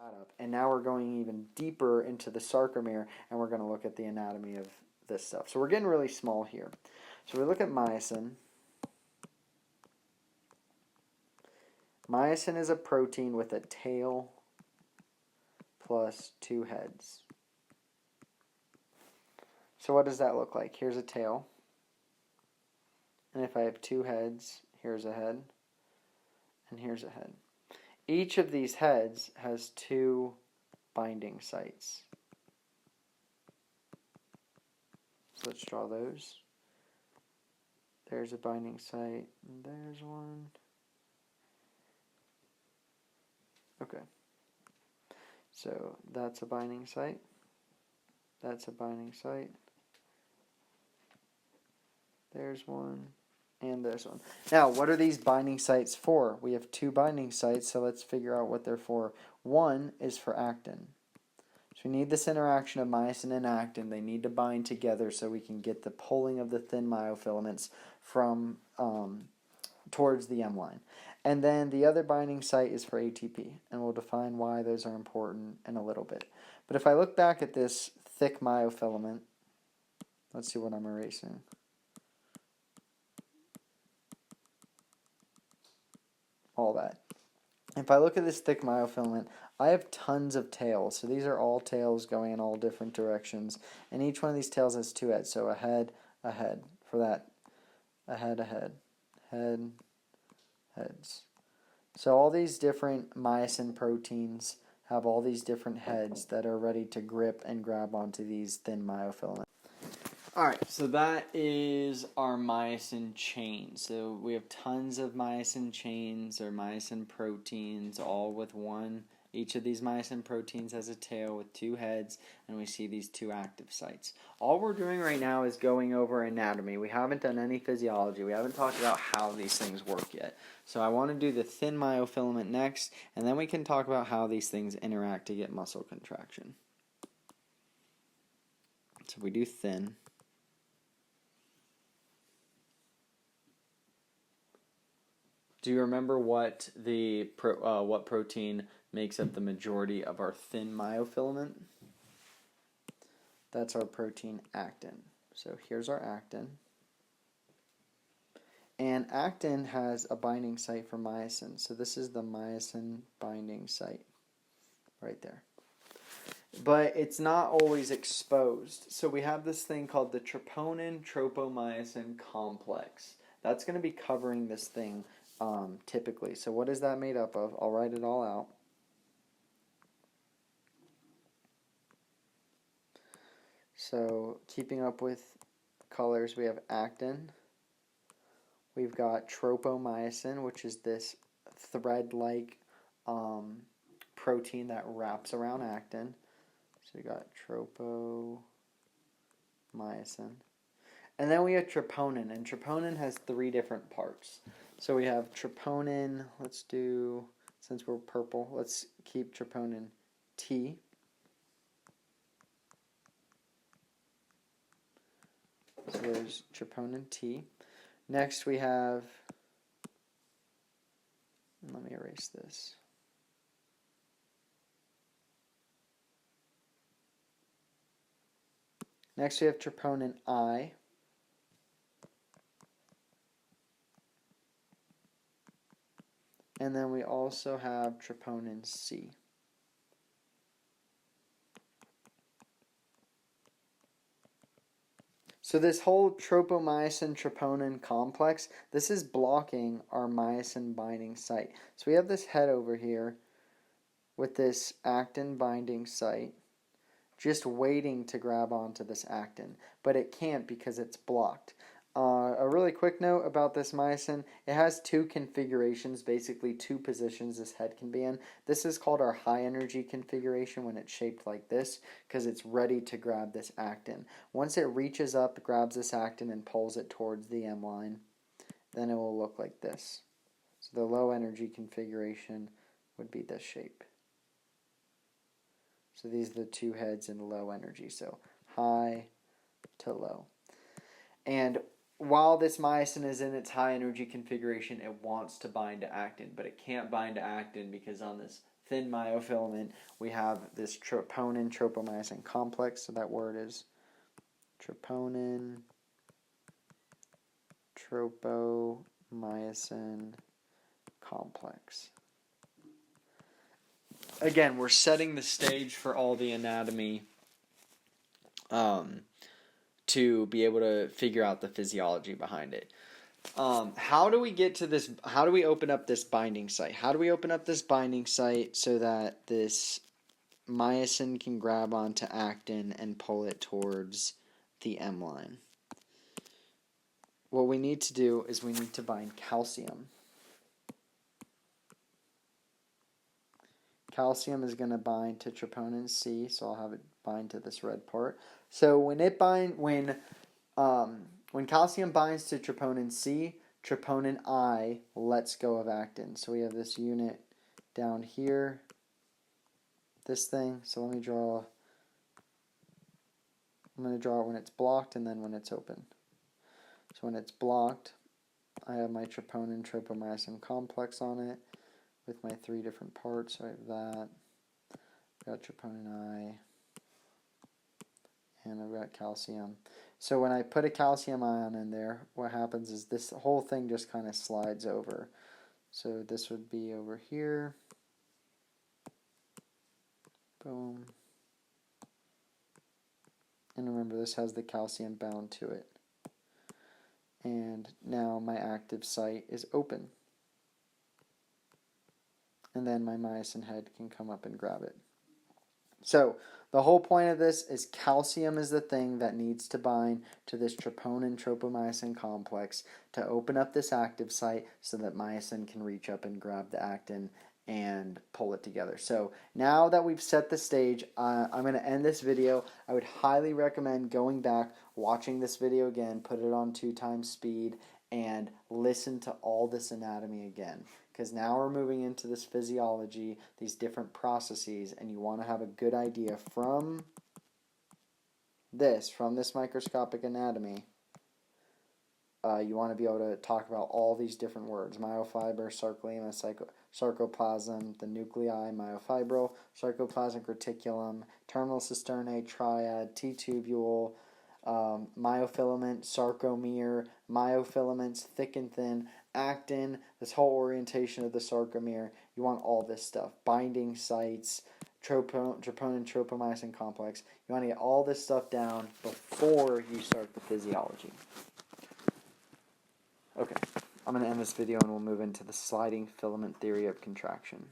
up, and now we're going even deeper into the sarcomere, and we're going to look at the anatomy of this stuff. So we're getting really small here. So we look at myosin. Myosin is a protein with a tail plus two heads. So what does that look like? Here's a tail. And if I have two heads, here's a head, and here's a head. Each of these heads has two binding sites. So let's draw those. There's a binding site, and there's one. Okay. So that's a binding site. That's a binding site. There's one. And there's one. Now, what are these binding sites for? We have two binding sites, so let's figure out what they're for. One is for actin. So we need this interaction of myosin and actin. They need to bind together so we can get the pulling of the thin myofilaments from towards the M line. And then the other binding site is for ATP, and we'll define why those are important in a little bit. But if I look back at this thick myofilament, let's see what I'm erasing. All that. If I look at this thick myofilament, I have tons of tails. So these are all tails going in all different directions. And each one of these tails has two heads. So a head, for that. A head, head, heads. So all these different myosin proteins have all these different heads that are ready to grip and grab onto these thin myofilaments. Alright, so that is our myosin chain. So we have tons of myosin chains or myosin proteins, all with one. Each of these myosin proteins has a tail with two heads, and we see these two active sites. All we're doing right now is going over anatomy. We haven't done any physiology. We haven't talked about how these things work yet. So I want to do the thin myofilament next, and then we can talk about how these things interact to get muscle contraction. So we do thin. Do you remember what what protein makes up the majority of our thin myofilament? That's our protein actin. So here's our actin. And actin has a binding site for myosin. So this is the myosin binding site right there. But it's not always exposed. So we have this thing called the troponin-tropomyosin complex. That's going to be covering this thing typically. So what is that made up of? I'll write it all out. So keeping up with colors, we have actin. We've got tropomyosin, which is this thread-like protein that wraps around actin. So we got tropomyosin. And then we have troponin, and troponin has three different parts. So we have troponin, let's do, since we're purple, let's keep troponin-T. So there's troponin-T. Next we have, let me erase this. Next we have troponin-I. And then we also have Troponin-C. So this whole tropomyosin-troponin complex, this is blocking our myosin binding site. So we have this head over here with this actin binding site just waiting to grab onto this actin, but it can't because it's blocked. A really quick note about this myosin, it has two configurations, basically two positions this head can be in. This is called our high energy configuration when it's shaped like this because it's ready to grab this actin. Once it reaches up, grabs this actin and pulls it towards the M line, then it will look like this. So the low energy configuration would be this shape. So these are the two heads in low energy, so high to low. And while this myosin is in its high energy configuration, it wants to bind to actin, but it can't bind to actin because on this thin myofilament, we have this troponin-tropomyosin complex. So that word is troponin-tropomyosin complex. Again, we're setting the stage for all the anatomy to be able to figure out the physiology behind it. How do we get to this? How do we open up this binding site? How do we open up this binding site so that this myosin can grab onto actin and pull it towards the M line? What we need to do is we need to bind calcium. Calcium is going to bind to troponin-C, so I'll have it bind to this red part. So when calcium binds to troponin-C, troponin-I lets go of actin. So we have this unit down here, this thing. So let me draw. I'm going to draw it when it's blocked and then when it's open. So when it's blocked, I have my troponin-tropomyosin complex on it with my 3 different parts. So I have that. I've got troponin-I. And I've got calcium. So when I put a calcium ion in there, what happens is this whole thing just kind of slides over. So this would be over here. Boom. And remember, this has the calcium bound to it. And now my active site is open. And then my myosin head can come up and grab it. So the whole point of this is calcium is the thing that needs to bind to this troponin-tropomyosin complex to open up this active site so that myosin can reach up and grab the actin and pull it together. So now that we've set the stage, I'm going to end this video. I would highly recommend going back, watching this video again, put it on 2x speed, and listen to all this anatomy again. Because now we're moving into this physiology, these different processes, and you want to have a good idea from this microscopic anatomy. You want to be able to talk about all these different words: myofiber, sarcolemma, sarcoplasm, the nuclei, myofibril, sarcoplasmic reticulum, terminal cisternae, triad, T-tubule, myofilament, sarcomere, myofilaments, thick and thin, actin, this whole orientation of the sarcomere. You want all this stuff. Binding sites, troponin-tropomyosin complex. You want to get all this stuff down before you start the physiology. Okay, I'm going to end this video and we'll move into the sliding filament theory of contraction.